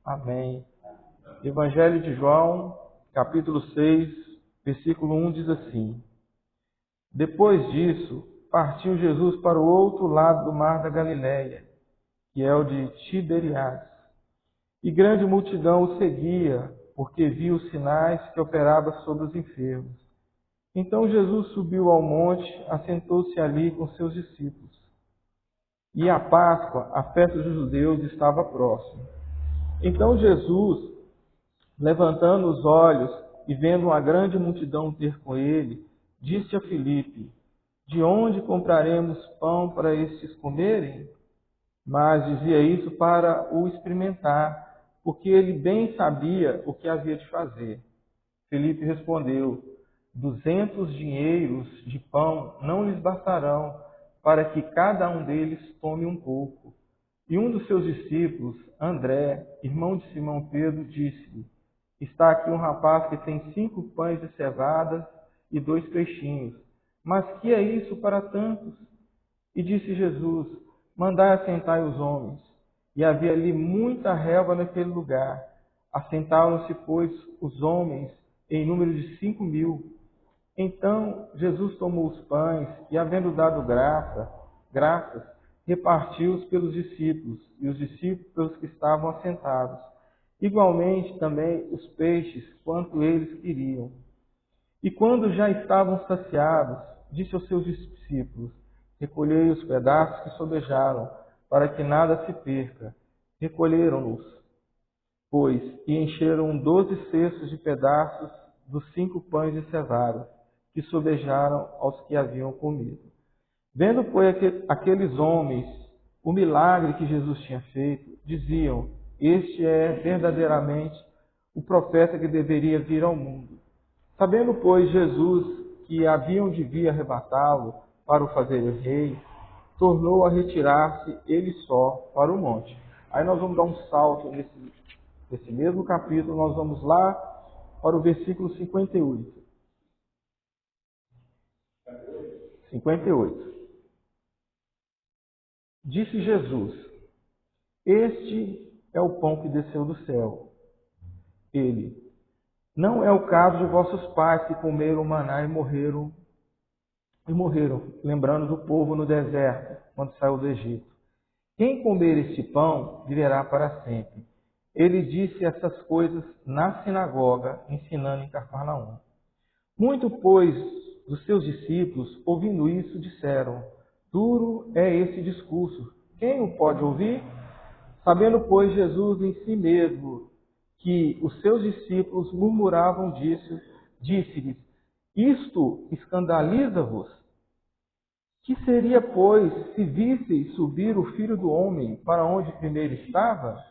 Amém. Evangelho de João, capítulo 6, versículo 1 diz assim: Depois disso, partiu Jesus para o outro lado do mar da Galileia, que é o de Tiberiades. E grande multidão o seguia, porque via os sinais que operava sobre os enfermos. Então Jesus subiu ao monte, assentou-se ali com seus discípulos. E a Páscoa, a festa dos judeus, estava próxima. Então Jesus, levantando os olhos e vendo uma grande multidão ter com ele, disse a Filipe: De onde compraremos pão para estes comerem? Mas dizia isso para o experimentar, porque ele bem sabia o que havia de fazer. Filipe respondeu: 200 dinheiros de pão não lhes bastarão, para que cada um deles tome um pouco. E um dos seus discípulos, André, irmão de Simão Pedro, disse-lhe: Está aqui um rapaz que tem 5 pães de cevada e 2 peixinhos. Mas que é isso para tantos? E disse Jesus: Mandai assentai os homens. E havia ali muita relva naquele lugar. Assentaram-se, pois, os homens em número de 5.000. Então Jesus tomou os pães e, havendo dado graças, repartiu-os pelos discípulos, e os discípulos pelos que estavam assentados. Igualmente também os peixes, quanto eles queriam. E quando já estavam saciados, disse aos seus discípulos: Recolhei os pedaços que sobejaram, para que nada se perca. Recolheram-nos, pois, e encheram 12 cestos de pedaços dos 5 pães de cevada, que sobejaram aos que haviam comido. Vendo, pois, aqueles homens o milagre que Jesus tinha feito, diziam: Este é verdadeiramente o profeta que deveria vir ao mundo. Sabendo, pois, Jesus que haviam de vir arrebatá-lo para o fazer rei, tornou a retirar-se ele só para o monte. Aí nós vamos dar um salto nesse mesmo capítulo, nós vamos lá para o versículo 58. 58. Disse Jesus: Este é o pão que desceu do céu. Ele: Não é o caso de vossos pais que comeram maná e morreram, lembrando do povo no deserto, quando saiu do Egito. Quem comer este pão viverá para sempre. Ele disse essas coisas na sinagoga, ensinando em Cafarnaum. Muito, pois, dos seus discípulos, ouvindo isso, disseram: Duro é esse discurso, quem o pode ouvir? Sabendo, pois, Jesus em si mesmo que os seus discípulos murmuravam disso, disse-lhes: Isto escandaliza-vos? Que seria, pois, se visseis subir o Filho do Homem para onde primeiro estava?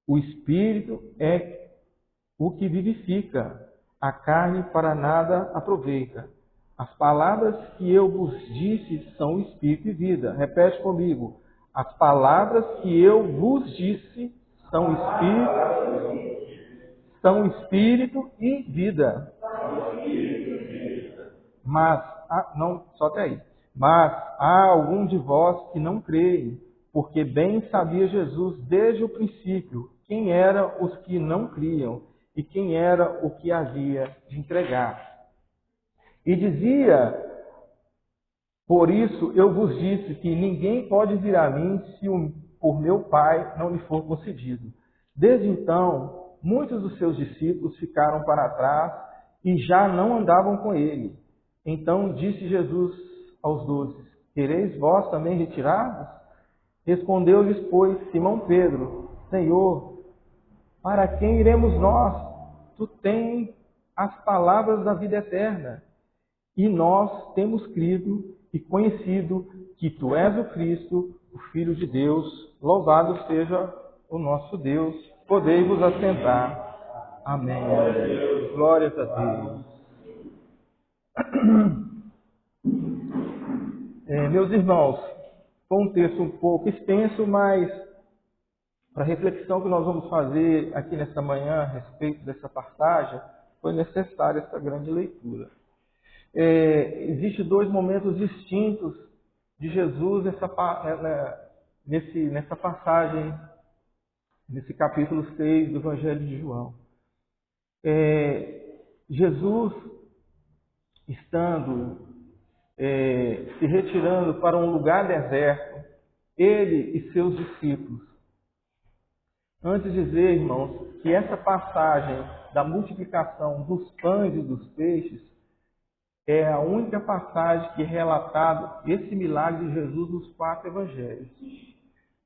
O Espírito é o que vivifica, a carne para nada aproveita. As palavras que eu vos disse são Espírito e vida. Repete comigo. As palavras que eu vos disse são Espírito e vida. Mas, não, só até aí. Mas há algum de vós que não creem, porque bem sabia Jesus desde o princípio quem eram os que não criam e quem era o que havia de entregar. E dizia: Por isso eu vos disse que ninguém pode vir a mim se por meu Pai não lhe for concedido. Desde então, muitos dos seus discípulos ficaram para trás e já não andavam com ele. Então disse Jesus aos 12: Quereis vós também retirar-vos? Respondeu-lhes, pois, Simão Pedro: Senhor, para quem iremos nós? Tu tens as palavras da vida eterna. E nós temos crido e conhecido que Tu és o Cristo, o Filho de Deus. Louvado seja o nosso Deus. Podei-vos assentar. Amém. Glórias a Deus. Meus irmãos, foi um texto um pouco extenso, mas para a reflexão que nós vamos fazer aqui nesta manhã a respeito dessa passagem, foi necessária essa grande leitura. Existem 2 momentos distintos de Jesus nessa passagem nesse capítulo 6 do Evangelho de João. Jesus, estando se retirando para um lugar deserto, ele e seus discípulos. Antes de dizer, irmãos, que essa passagem da multiplicação dos pães e dos peixes é a única passagem que é relatado esse milagre de Jesus nos 4 evangelhos.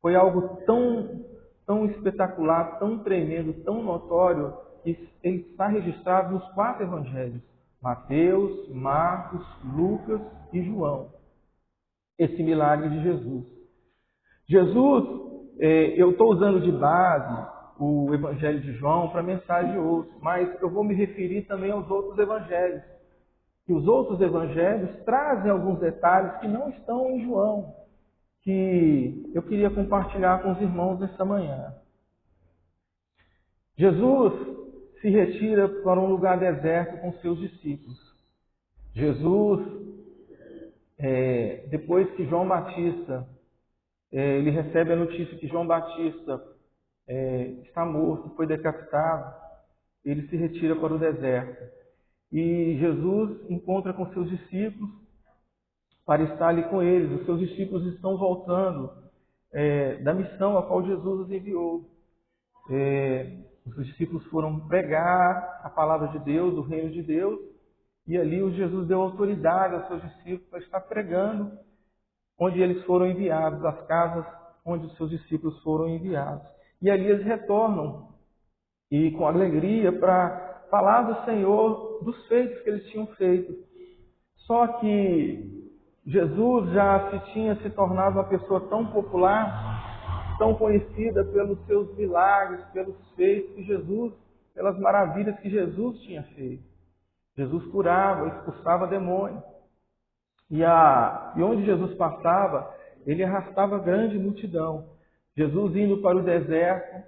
Foi algo tão espetacular, tão tremendo, tão notório, que ele está registrado nos 4 evangelhos: Mateus, Marcos, Lucas e João. Esse milagre de Jesus. Eu estou usando de base o Evangelho de João para a mensagem de hoje, mas eu vou me referir também aos outros evangelhos. E os outros evangelhos trazem alguns detalhes que não estão em João, que eu queria compartilhar com os irmãos nesta manhã. Jesus se retira para um lugar deserto com seus discípulos. Jesus, depois que João Batista, ele recebe a notícia que João Batista está morto, foi decapitado, ele se retira para o deserto. E Jesus encontra com seus discípulos para estar ali com eles. Os seus discípulos estão voltando da missão a qual Jesus os enviou. Os discípulos foram pregar a palavra de Deus, o reino de Deus, e ali Jesus deu autoridade aos seus discípulos para estar pregando onde eles foram enviados, as casas onde os seus discípulos foram enviados. E ali eles retornam, e com alegria, para falar do Senhor, dos feitos que eles tinham feito. Só que Jesus já tinha se tornado uma pessoa tão popular, tão conhecida pelos seus milagres, pelos feitos que Jesus, pelas maravilhas que Jesus tinha feito. Jesus curava, expulsava demônios. E onde Jesus passava, ele arrastava grande multidão. Jesus indo para o deserto,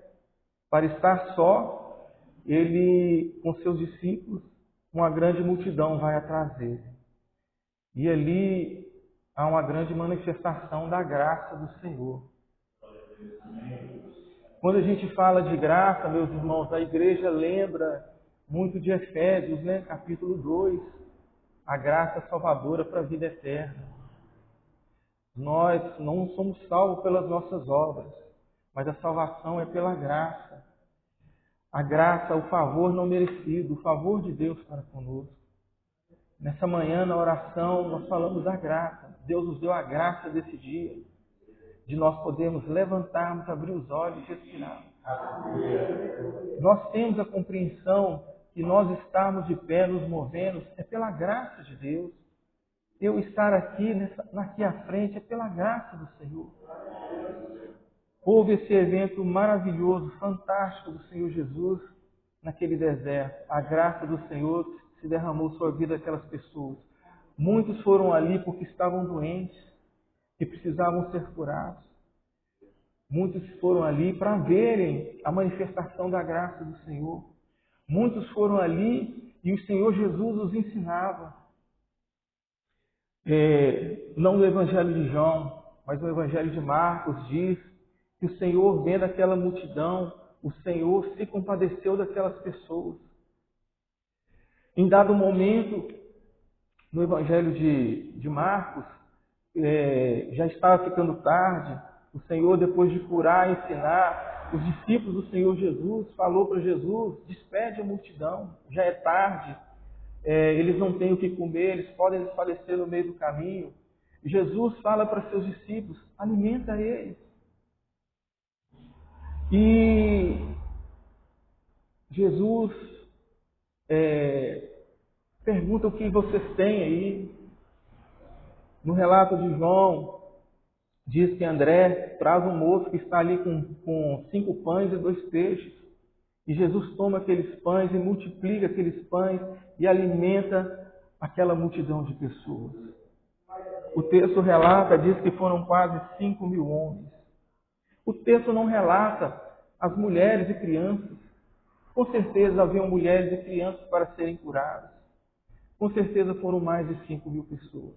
para estar só, ele com seus discípulos, uma grande multidão vai atrás dele. E ali há uma grande manifestação da graça do Senhor. Quando a gente fala de graça, meus irmãos, a igreja lembra muito de Efésios, capítulo 2, a graça salvadora para a vida eterna. Nós não somos salvos pelas nossas obras, mas a salvação é pela graça. A graça, o favor não merecido, o favor de Deus para conosco. Nessa manhã, na oração, nós falamos da graça. Deus nos deu a graça desse dia, de nós podermos levantarmos, abrir os olhos e respirar. Nós temos a compreensão que nós estarmos de pé, nos movendo, é pela graça de Deus. Eu estar aqui à frente é pela graça do Senhor. Houve esse evento maravilhoso, fantástico do Senhor Jesus naquele deserto. A graça do Senhor se derramou sobre a vida daquelas pessoas. Muitos foram ali porque estavam doentes e precisavam ser curados. Muitos foram ali para verem a manifestação da graça do Senhor. Muitos foram ali e o Senhor Jesus os ensinava. Não no Evangelho de João, mas no Evangelho de Marcos diz que o Senhor, vendo aquela multidão, o Senhor se compadeceu daquelas pessoas. Em dado momento, no Evangelho de Marcos, já estava ficando tarde. O Senhor, depois de curar e ensinar, os discípulos do Senhor Jesus falou para Jesus: despede a multidão, já é tarde, eles não têm o que comer, eles podem desfalecer no meio do caminho. Jesus fala para seus discípulos: alimenta eles. E Jesus pergunta o que vocês têm aí. No relato de João, diz que André traz um moço que está ali com 5 pães e 2 peixes. E Jesus toma aqueles pães e multiplica aqueles pães e alimenta aquela multidão de pessoas. O texto relata, diz que foram quase 5.000 homens. O texto não relata as mulheres e crianças. Com certeza haviam mulheres e crianças para serem curadas. Com certeza foram mais de 5.000 pessoas.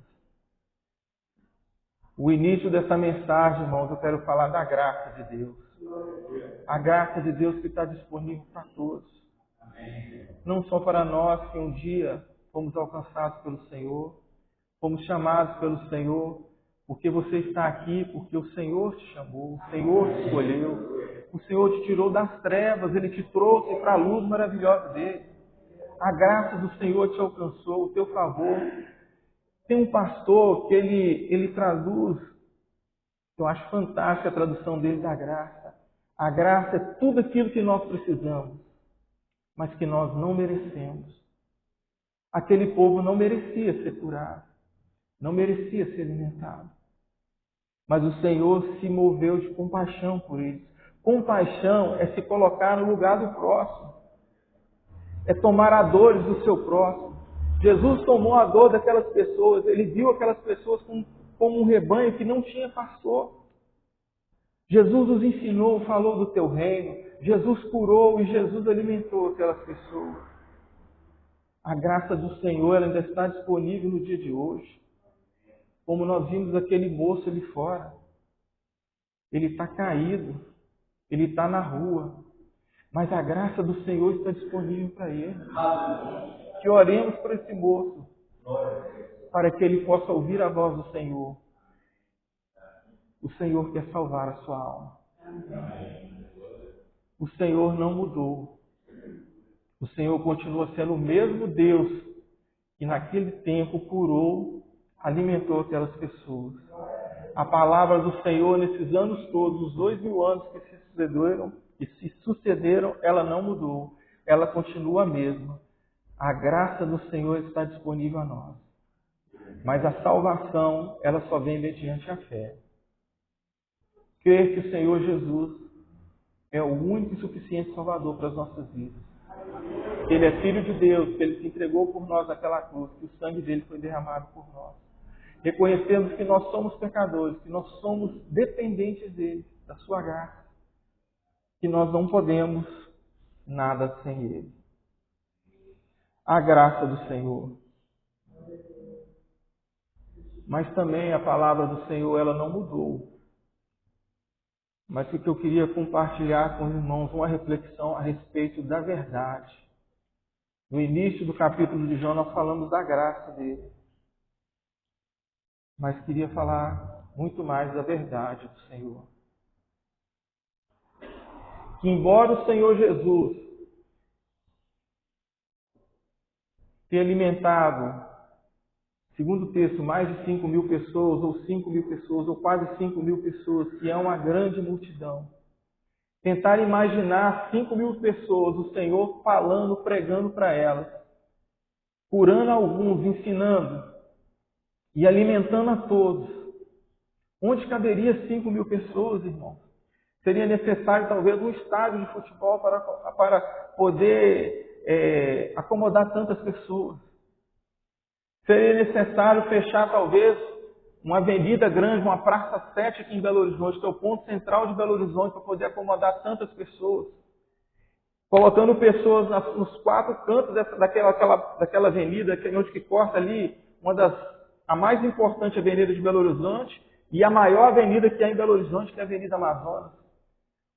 O início dessa mensagem, irmãos, eu quero falar da graça de Deus. A graça de Deus que está disponível para todos. Não só para nós que um dia fomos alcançados pelo Senhor, fomos chamados pelo Senhor, porque você está aqui, porque o Senhor te chamou, o Senhor te escolheu, o Senhor te tirou das trevas, Ele te trouxe para a luz maravilhosa dele. A graça do Senhor te alcançou, o teu favor. Tem um pastor que ele traduz, eu acho fantástica a tradução dele da graça. A graça é tudo aquilo que nós precisamos, mas que nós não merecemos. Aquele povo não merecia ser curado, não merecia ser alimentado. Mas o Senhor se moveu de compaixão por eles. Compaixão é se colocar no lugar do próximo. É tomar a dores do seu próximo. Jesus tomou a dor daquelas pessoas. Ele viu aquelas pessoas como um rebanho que não tinha pastor. Jesus os ensinou, falou do teu reino. Jesus curou e Jesus alimentou aquelas pessoas. A graça do Senhor ela ainda está disponível no dia de hoje. Como nós vimos aquele moço ali fora. Ele está caído. Ele está na rua. Mas a graça do Senhor está disponível para ele. Que oremos por esse moço. Para que ele possa ouvir a voz do Senhor. O Senhor quer salvar a sua alma. O Senhor não mudou. O Senhor continua sendo o mesmo Deus que naquele tempo curou, alimentou aquelas pessoas. A palavra do Senhor nesses anos todos, os 2000 anos que se sucederam, ela não mudou. Ela continua a mesma. A graça do Senhor está disponível a nós. Mas a salvação, ela só vem mediante a fé. Crer que o Senhor Jesus é o único e suficiente Salvador para as nossas vidas. Que Ele é Filho de Deus, que Ele se entregou por nós naquela cruz, que o sangue dele foi derramado por nós. Reconhecemos que nós somos pecadores, que nós somos dependentes dele, da sua graça, que nós não podemos nada sem ele. A graça do Senhor. Mas também a palavra do Senhor, ela não mudou. Mas o que eu queria compartilhar com os irmãos, uma reflexão a respeito da verdade. No início do capítulo de João, nós falamos da graça dele. Mas queria falar muito mais da verdade do Senhor. Que embora o Senhor Jesus tenha alimentado, segundo o texto, mais de 5.000 pessoas, ou 5.000 pessoas, ou quase 5.000 pessoas, que é uma grande multidão. Tentar imaginar 5.000 pessoas, o Senhor falando, pregando para elas, curando alguns, ensinando e alimentando a todos. Onde caberia 5.000 pessoas, irmãos? Seria necessário talvez um estádio de futebol para poder acomodar tantas pessoas. Seria necessário fechar talvez uma avenida grande, uma praça 7 aqui em Belo Horizonte, que é o ponto central de Belo Horizonte, para poder acomodar tantas pessoas. Colocando pessoas nos 4 cantos daquela avenida, onde que corta ali a mais importante avenida de Belo Horizonte e a maior avenida que há em Belo Horizonte, que é a Avenida Amazonas.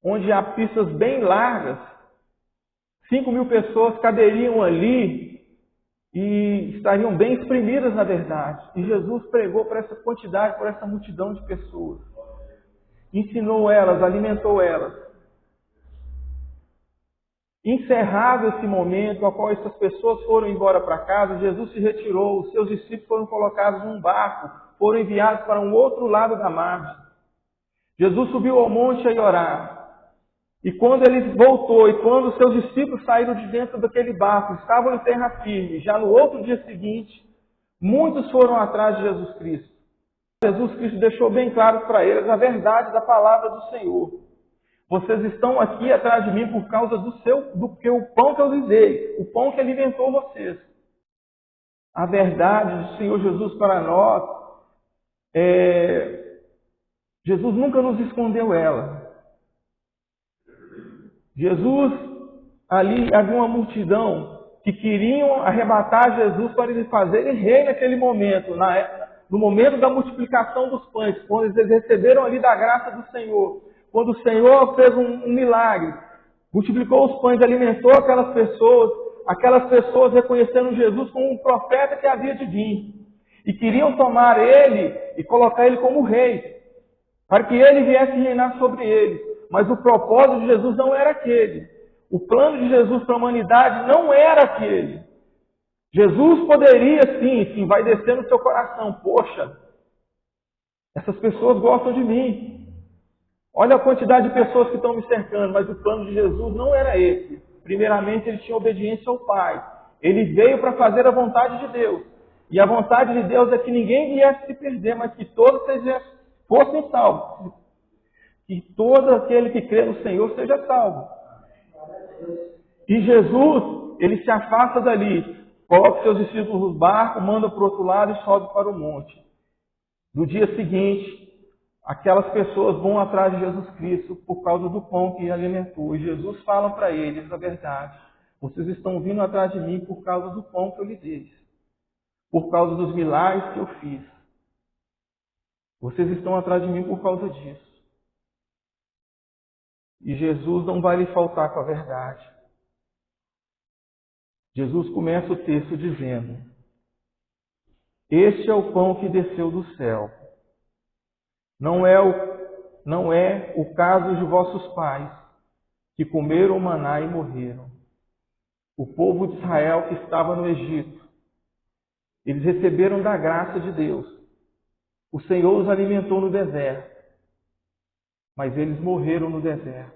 Onde há pistas bem largas, 5.000 pessoas caberiam ali e estariam bem exprimidas na verdade. E Jesus pregou para essa quantidade, para essa multidão de pessoas. Ensinou elas, alimentou elas. Encerrado esse momento, a qual essas pessoas foram embora para casa, Jesus se retirou, os seus discípulos foram colocados num barco, foram enviados para um outro lado da margem. Jesus subiu ao monte a orar. E quando ele voltou, e quando os seus discípulos saíram de dentro daquele barco, estavam em terra firme, já no outro dia seguinte, muitos foram atrás de Jesus Cristo. Jesus Cristo deixou bem claro para eles a verdade da palavra do Senhor. Vocês estão aqui atrás de mim por causa do pão que eu lhes dei, o pão que alimentou vocês. A verdade do Senhor Jesus para nós, Jesus nunca nos escondeu ela. Jesus, ali havia uma multidão que queriam arrebatar Jesus para eles fazerem rei naquele momento, no momento da multiplicação dos pães, quando eles receberam ali da graça do Senhor, quando o Senhor fez um milagre, multiplicou os pães, alimentou aquelas pessoas reconhecendo Jesus como um profeta que havia de vir. E queriam tomar ele e colocar ele como rei, para que ele viesse reinar sobre eles. Mas o propósito de Jesus não era aquele. O plano de Jesus para a humanidade não era aquele. Jesus poderia sim, vai descer no seu coração. Poxa, essas pessoas gostam de mim. Olha a quantidade de pessoas que estão me cercando, mas o plano de Jesus não era esse. Primeiramente, ele tinha obediência ao Pai. Ele veio para fazer a vontade de Deus. E a vontade de Deus é que ninguém viesse se perder, mas que todos fossem salvos. Que todo aquele que crê no Senhor seja salvo. E Jesus, ele se afasta dali, coloca seus discípulos no barco, manda para o outro lado e sobe para o monte. No dia seguinte, aquelas pessoas vão atrás de Jesus Cristo por causa do pão que alimentou. E Jesus fala para eles a verdade. Vocês estão vindo atrás de mim por causa do pão que eu lhes dei. Por causa dos milagres que eu fiz. Vocês estão atrás de mim por causa disso. E Jesus não vai lhe faltar com a verdade. Jesus começa o texto dizendo: este é o pão que desceu do céu. Não é o caso de vossos pais, que comeram maná e morreram. O povo de Israel que estava no Egito, eles receberam da graça de Deus. O Senhor os alimentou no deserto, mas eles morreram no deserto.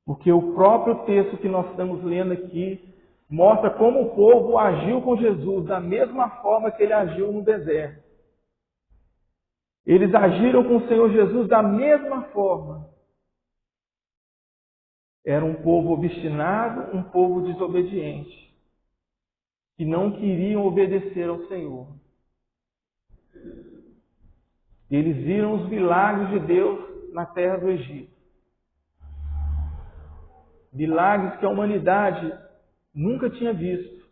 Porque o próprio texto que nós estamos lendo aqui mostra como o povo agiu com Jesus da mesma forma que ele agiu no deserto. Eles agiram com o Senhor Jesus da mesma forma. Era um povo obstinado, um povo desobediente, que não queriam obedecer ao Senhor. Eles viram os milagres de Deus na terra do Egito. Milagres que a humanidade nunca tinha visto.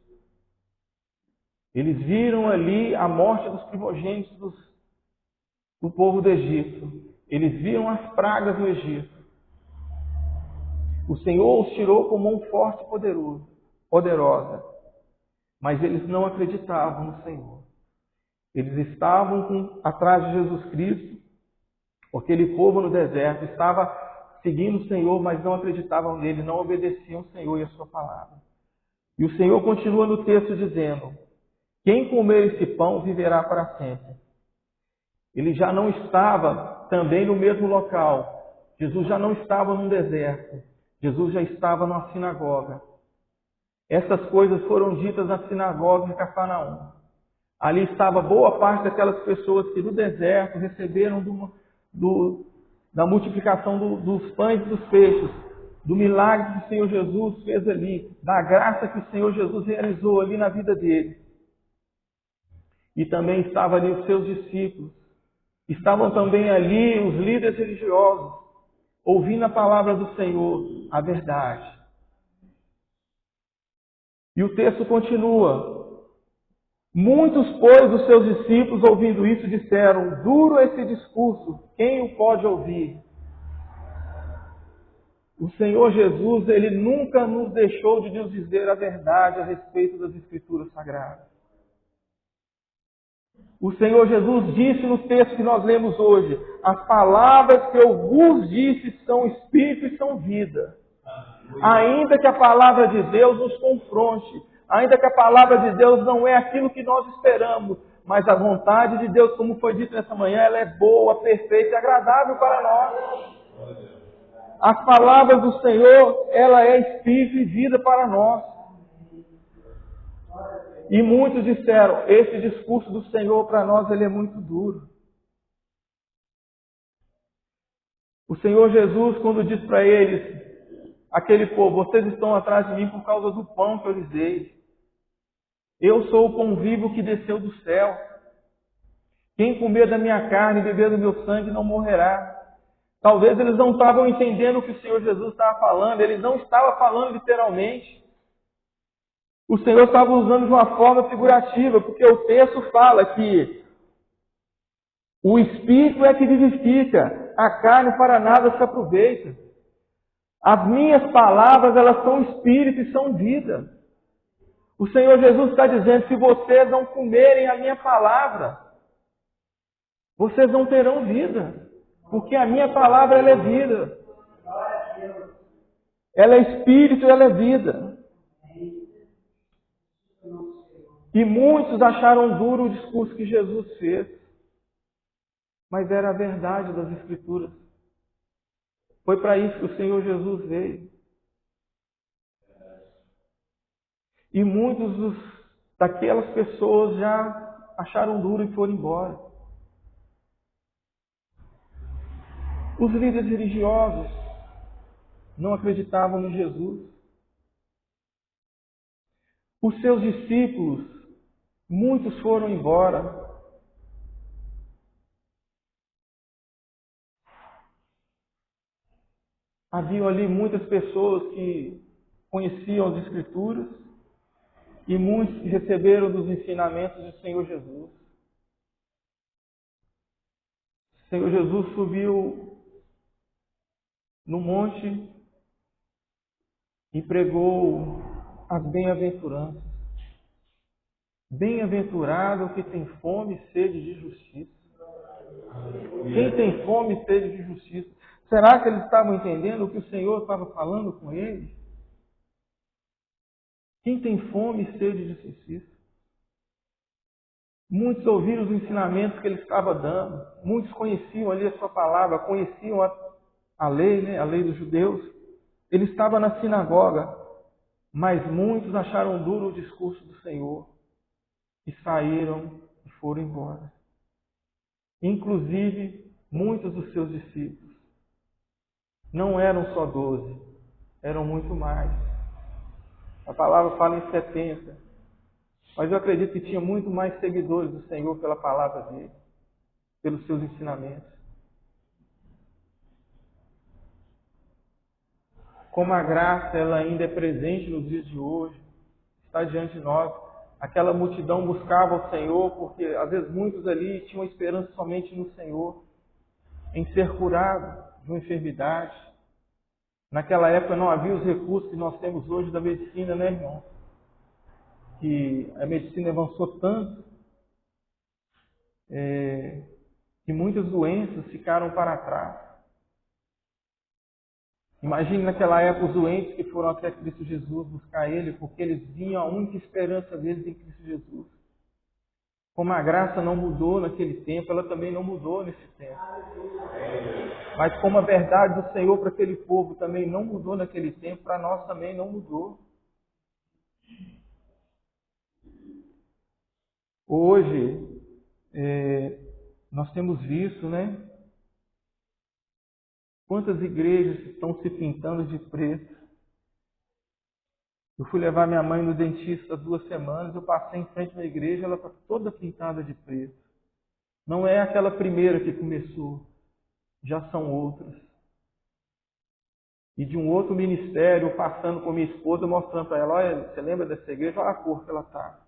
Eles viram ali a morte dos primogênitos do povo do Egito. Eles viram as pragas do Egito. O Senhor os tirou com mão forte e poderosa. Mas eles não acreditavam no Senhor. Eles estavam atrás de Jesus Cristo. Aquele povo no deserto estava seguindo o Senhor, mas não acreditavam nele, não obedeciam o Senhor e a sua palavra. E o Senhor continua no texto dizendo: quem comer esse pão viverá para sempre. Ele já não estava também no mesmo local. Jesus já não estava num deserto. Jesus já estava numa sinagoga. Essas coisas foram ditas na sinagoga de Cafarnaum. Ali estava boa parte daquelas pessoas que do deserto receberam da multiplicação dos pães e dos peixes, do milagre que o Senhor Jesus fez ali, da graça que o Senhor Jesus realizou ali na vida dele. E também estavam ali os seus discípulos. Estavam também ali os líderes religiosos, ouvindo a palavra do Senhor, a verdade. E o texto continua. Muitos, pois, dos seus discípulos, ouvindo isso, disseram: duro esse discurso, quem o pode ouvir? O Senhor Jesus, Ele nunca nos deixou de nos dizer a verdade a respeito das Escrituras Sagradas. O Senhor Jesus disse no texto que nós lemos hoje: as palavras que eu vos disse são espírito e são vida. Ainda que a palavra de Deus nos confronte, ainda que a palavra de Deus não é aquilo que nós esperamos, mas a vontade de Deus, como foi dito nessa manhã, ela é boa, perfeita e agradável para nós. As palavras do Senhor, ela é espírito e vida para nós. E muitos disseram: esse discurso do Senhor para nós, ele é muito duro. O Senhor Jesus, quando diz para eles, aquele povo: vocês estão atrás de mim por causa do pão que eu lhes dei. Eu sou o pão vivo que desceu do céu. Quem comer da minha carne e beber do meu sangue não morrerá. Talvez eles não estavam entendendo o que o Senhor Jesus estava falando. Ele não estava falando literalmente. O Senhor estava usando de uma forma figurativa, porque o texto fala que O Espírito é que vivifica, a carne para nada se aproveita. As minhas palavras, elas são Espírito e são vida. O Senhor Jesus está dizendo, se vocês não comerem a minha palavra, vocês não terão vida. Porque a minha palavra, ela é vida. Ela é Espírito e ela é vida. E muitos acharam duro o discurso que Jesus fez. Mas era a verdade das Escrituras. Foi para isso que o Senhor Jesus veio. E muitos daquelas pessoas já acharam duro e foram embora. Os líderes religiosos não acreditavam em Jesus. Os seus discípulos, muitos foram embora. Havia ali muitas pessoas que conheciam as Escrituras e muitos que receberam dos ensinamentos do Senhor Jesus. O Senhor Jesus subiu no monte e pregou as bem-aventuranças. Bem-aventurado o que tem fome e sede de justiça. Quem tem fome e sede de justiça? Será que eles estavam entendendo o que o Senhor estava falando com eles? Quem tem fome e sede de justiça? Muitos ouviram os ensinamentos que ele estava dando. Muitos conheciam ali a sua palavra, conheciam a lei, né? A lei dos judeus. Ele estava na sinagoga, mas muitos acharam duro o discurso do Senhor e saíram e foram embora. Inclusive, muitos dos seus discípulos. Não eram só 12, eram muito mais. A palavra fala em 70. Mas eu acredito que tinha muito mais seguidores do Senhor pela palavra dele, pelos seus ensinamentos. Como a graça ela ainda é presente nos dias de hoje, está diante de nós. Aquela multidão buscava o Senhor, porque às vezes muitos ali tinham esperança somente no Senhor, em ser curado de uma enfermidade. Naquela época não havia os recursos que nós temos hoje da medicina, né, irmão? Que a medicina avançou tanto que muitas doenças ficaram para trás. Imagine naquela época os doentes que foram até Cristo Jesus buscar Ele, porque eles viam a única esperança deles em Cristo Jesus. Como a graça não mudou naquele tempo, ela também não mudou nesse tempo. Mas como a verdade do Senhor para aquele povo também não mudou naquele tempo, para nós também não mudou. Hoje, nós temos visto, né? Quantas igrejas estão se pintando de preto. Eu fui levar minha mãe no dentista há 2 semanas, eu passei em frente à igreja, ela está toda pintada de preto. Não é aquela primeira que começou, já são outras. E de um outro ministério, passando com minha esposa, mostrando para ela, olha, você lembra dessa igreja? Olha a cor que ela está.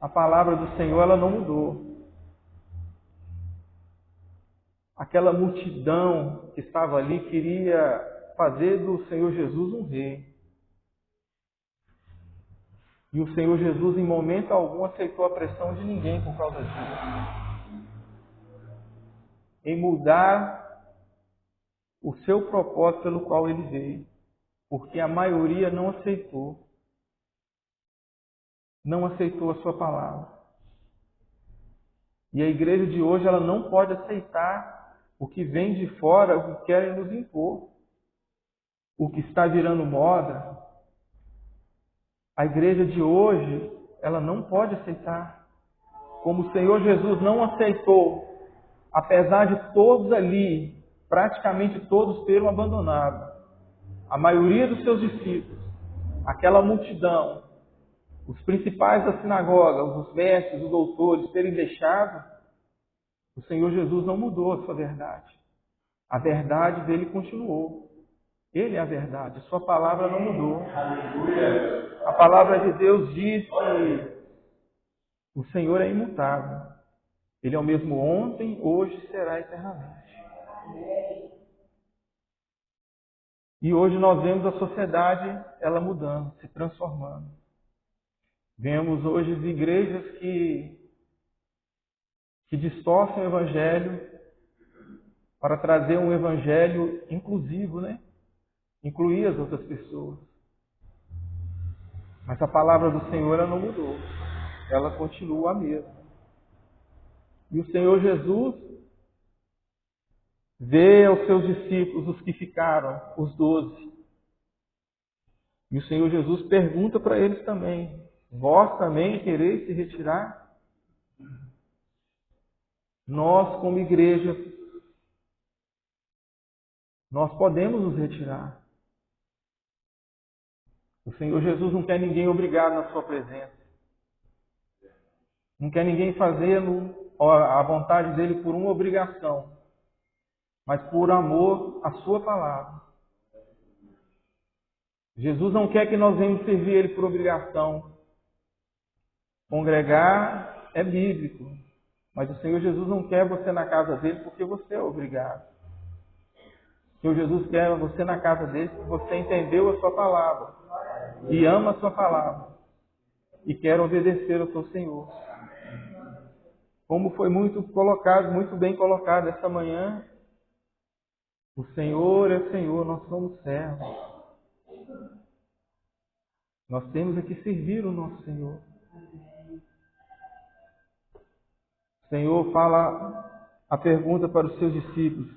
A palavra do Senhor, ela não mudou. Aquela multidão que estava ali queria fazer do Senhor Jesus um rei. E o Senhor Jesus, em momento algum, aceitou a pressão de ninguém por causa disso. Em mudar o seu propósito pelo qual ele veio. Porque a maioria não aceitou. Não aceitou a sua palavra. E a igreja de hoje, ela não pode aceitar o que vem de fora, o que querem nos impor. O que está virando moda. A igreja de hoje, ela não pode aceitar. Como o Senhor Jesus não aceitou, apesar de todos ali, praticamente todos terem abandonado. A maioria dos seus discípulos, aquela multidão, os principais da sinagoga, os mestres, os doutores, terem deixado, o Senhor Jesus não mudou a sua verdade. A verdade dele continuou. Ele é a verdade. A sua palavra não mudou. A palavra de Deus diz que o Senhor é imutável. Ele é o mesmo ontem, hoje e será eternamente. E hoje nós vemos a sociedade, ela mudando, se transformando. Vemos hoje igrejas que distorcem o Evangelho para trazer um Evangelho inclusivo, né? Incluir as outras pessoas. Mas a palavra do Senhor ela não mudou. Ela continua a mesma. E o Senhor Jesus vê aos seus discípulos, os que ficaram, os 12. E o Senhor Jesus pergunta para eles também: vós também quereis se retirar? Nós, como igreja, nós podemos nos retirar. O Senhor Jesus não quer ninguém obrigado na sua presença. Não quer ninguém fazendo a vontade dele por uma obrigação, mas por amor à sua palavra. Jesus não quer que nós venhamos servir ele por obrigação. Congregar é bíblico, mas o Senhor Jesus não quer você na casa dele porque você é obrigado. O Senhor Jesus quer você na casa dele porque você entendeu a sua palavra e ama a sua palavra e quer obedecer ao seu Senhor. Como foi muito bem colocado esta manhã, o Senhor é Senhor, nós somos servos. Nós temos é que servir o nosso Senhor. O Senhor fala a pergunta para os seus discípulos: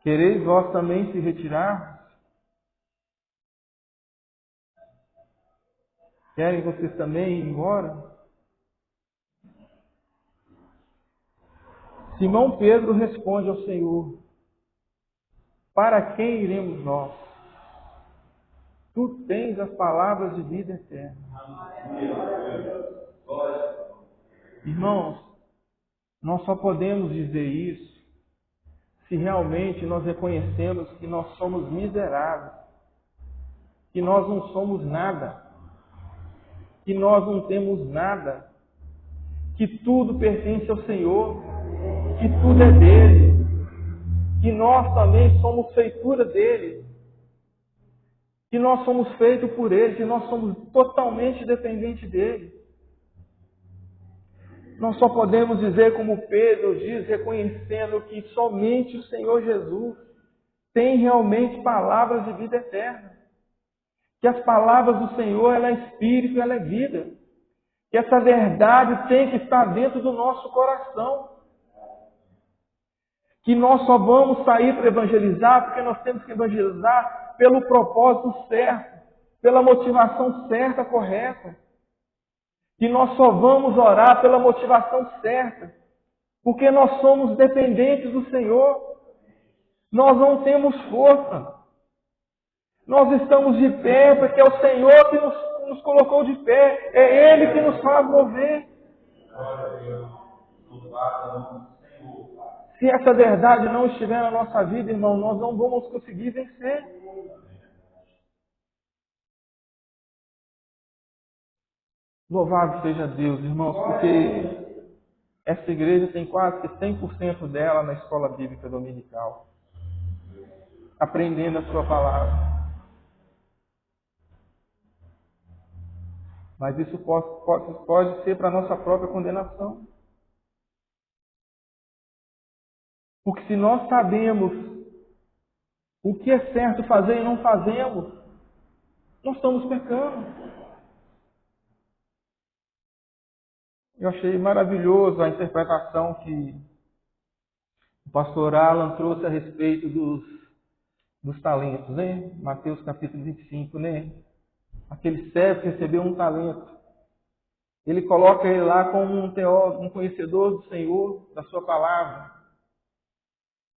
quereis vós também se retirar? Querem vocês também ir embora? Simão Pedro responde ao Senhor: para quem iremos nós? Tu tens as palavras de vida eterna. Irmãos, nós só podemos dizer isso se realmente nós reconhecemos que nós somos miseráveis, que nós não somos nada, que nós não temos nada, que tudo pertence ao Senhor, que tudo é dele, que nós também somos feitura dele, que nós somos feitos por ele, que nós somos totalmente dependentes dele. Nós só podemos dizer como Pedro diz, reconhecendo que somente o Senhor Jesus tem realmente palavras de vida eterna. Que as palavras do Senhor, ela é espírito, ela é vida. Que essa verdade tem que estar dentro do nosso coração. Que nós só vamos sair para evangelizar porque nós temos que evangelizar pelo propósito certo, pela motivação certa, correta. Que nós só vamos orar pela motivação certa, porque nós somos dependentes do Senhor. Nós não temos força. Nós estamos de pé porque é o Senhor que nos colocou de pé. É Ele que nos faz mover. Se essa verdade não estiver na nossa vida, irmão, nós não vamos conseguir vencer. Louvado seja Deus, irmãos, porque essa igreja tem quase que 100% dela na escola bíblica dominical, aprendendo a sua palavra. Mas isso pode ser para a nossa própria condenação. Porque se nós sabemos o que é certo fazer e não fazemos, nós estamos pecando. Eu achei maravilhoso a interpretação que o pastor Alan trouxe a respeito dos talentos, né? Mateus capítulo 25, né? Aquele servo que recebeu um talento. Ele coloca ele lá como um teólogo, um conhecedor do Senhor, da sua palavra.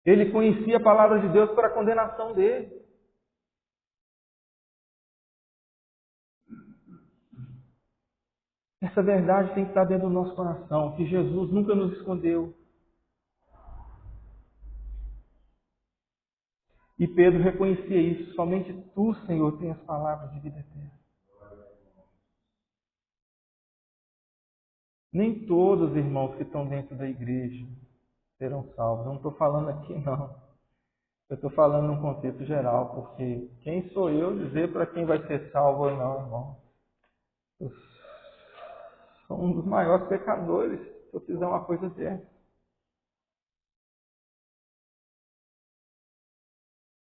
Ele conhecia a palavra de Deus para a condenação dele. Essa verdade tem que estar dentro do nosso coração, que Jesus nunca nos escondeu. E Pedro reconhecia isso. Somente tu, Senhor, tens as palavras de vida eterna. Nem todos os irmãos que estão dentro da igreja serão salvos. Eu não estou falando aqui, não. Eu estou falando num contexto geral, porque quem sou eu dizer para quem vai ser salvo ou não, irmão? Eu sou um dos maiores pecadores se eu fizer uma coisa dessa.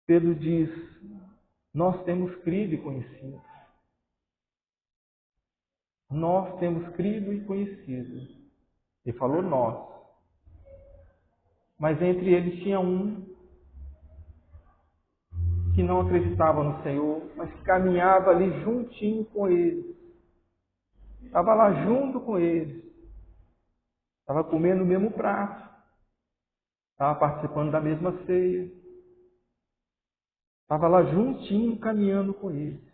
Pedro diz, nós temos crido e conhecido. Nós temos crido e conhecido. Ele falou nós. Mas entre eles tinha um que não acreditava no Senhor, mas que caminhava ali juntinho com eles. Estava lá junto com eles. Estava comendo o mesmo prato. Estava participando da mesma ceia. Estava lá juntinho, caminhando com eles.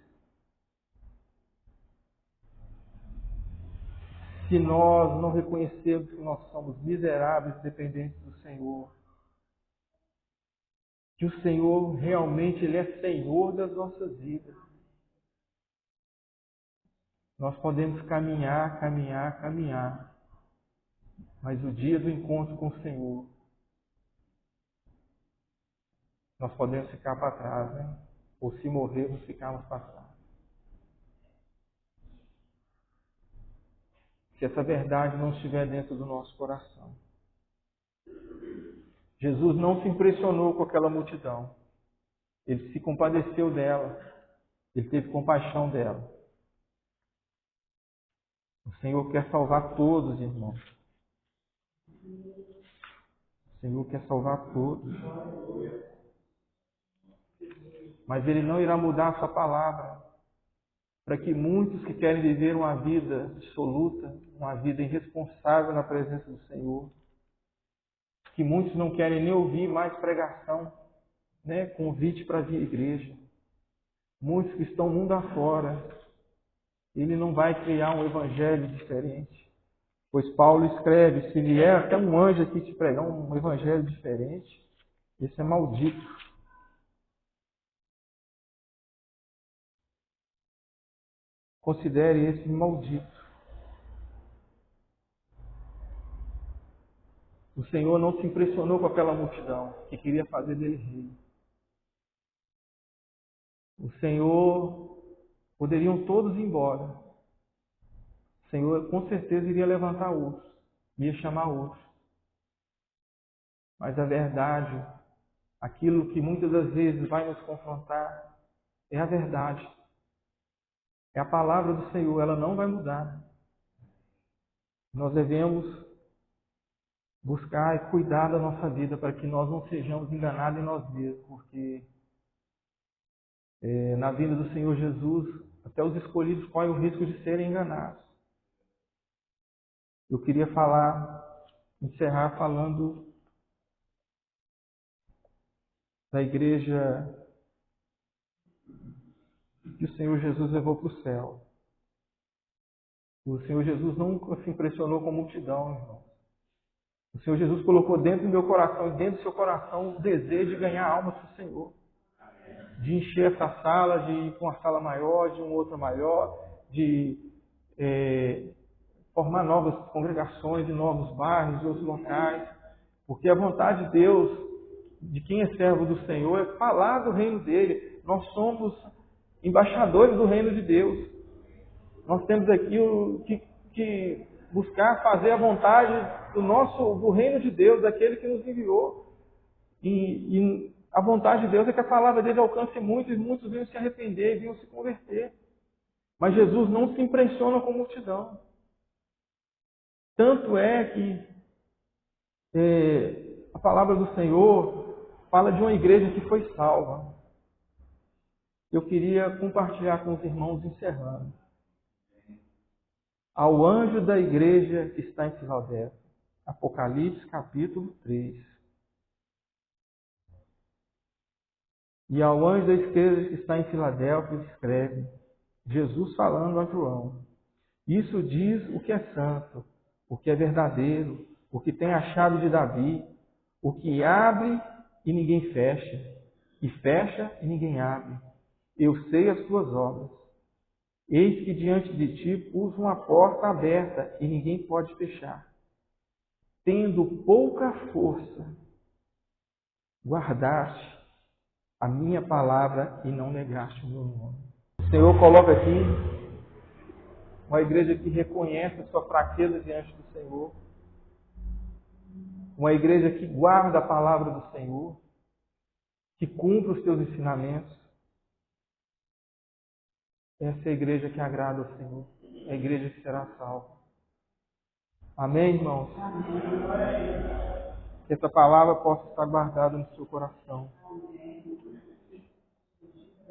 Se nós não reconhecermos que nós somos miseráveis, dependentes do Senhor, que o Senhor realmente Ele é Senhor das nossas vidas, nós podemos caminhar, mas o dia do encontro com o Senhor, nós podemos ficar para trás, né? Ou se morrermos, ficarmos para trás. Se essa verdade não estiver dentro do nosso coração. Jesus não se impressionou com aquela multidão. Ele se compadeceu dela. Ele teve compaixão dela. O Senhor quer salvar todos, irmãos. O Senhor quer salvar todos. Mas Ele não irá mudar a sua palavra para que muitos que querem viver uma vida dissoluta, uma vida irresponsável na presença do Senhor, que muitos não querem nem ouvir mais pregação, né, convite para vir à igreja. Muitos que estão mundo afora, Ele não vai criar um evangelho diferente. Pois Paulo escreve, se vier até um anjo aqui te pregar um evangelho diferente, esse é maldito. Considere esse maldito. O Senhor não se impressionou com aquela multidão que queria fazer dele rei. O Senhor, poderiam todos ir embora. O Senhor com certeza iria levantar outros, ia chamar outros. Mas a verdade, aquilo que muitas das vezes vai nos confrontar, é a verdade. É a palavra do Senhor, ela não vai mudar. Nós devemos buscar e cuidar da nossa vida para que nós não sejamos enganados em nós mesmos, porque na vida do Senhor Jesus, até os escolhidos correm o risco de serem enganados. Eu queria encerrar falando da igreja que o Senhor Jesus levou para o céu. O Senhor Jesus nunca se impressionou com a multidão, irmão. O Senhor Jesus colocou dentro do meu coração e dentro do seu coração o desejo de ganhar almas para o Senhor. De encher essa sala, de ir para uma sala maior, de uma outra maior, de formar novas congregações em novos bairros, em outros locais. Porque a vontade de Deus, de quem é servo do Senhor, é falar do reino dele. Nós somos embaixadores do reino de Deus. Nós temos aqui que buscar fazer a vontade do reino de Deus, daquele que nos enviou. E a vontade de Deus é que a palavra dele alcance muitos, e muitos venham se arrepender, venham se converter. Mas Jesus não se impressiona com a multidão. Tanto é que a palavra do Senhor fala de uma igreja que foi salva. Eu queria compartilhar com os irmãos encerrando. Ao anjo da igreja que está em Filadélfia, Apocalipse capítulo 3. E ao anjo da igreja que está em Filadélfia escreve, Jesus falando a João, isso diz o que é santo, o que é verdadeiro, o que tem a chave de Davi, o que abre e ninguém fecha, e fecha e ninguém abre. Eu sei as tuas obras, Eis que diante de ti pus uma porta aberta e ninguém pode fechar. Tendo pouca força, guardaste a minha palavra e não negaste o meu nome. O Senhor coloca aqui uma igreja que reconhece a sua fraqueza diante do Senhor. Uma igreja que guarda a palavra do Senhor, que cumpre os seus ensinamentos. Essa é a igreja que agrada ao Senhor. É a igreja que será salva. Amém, irmãos? Que essa palavra possa estar guardada no seu coração.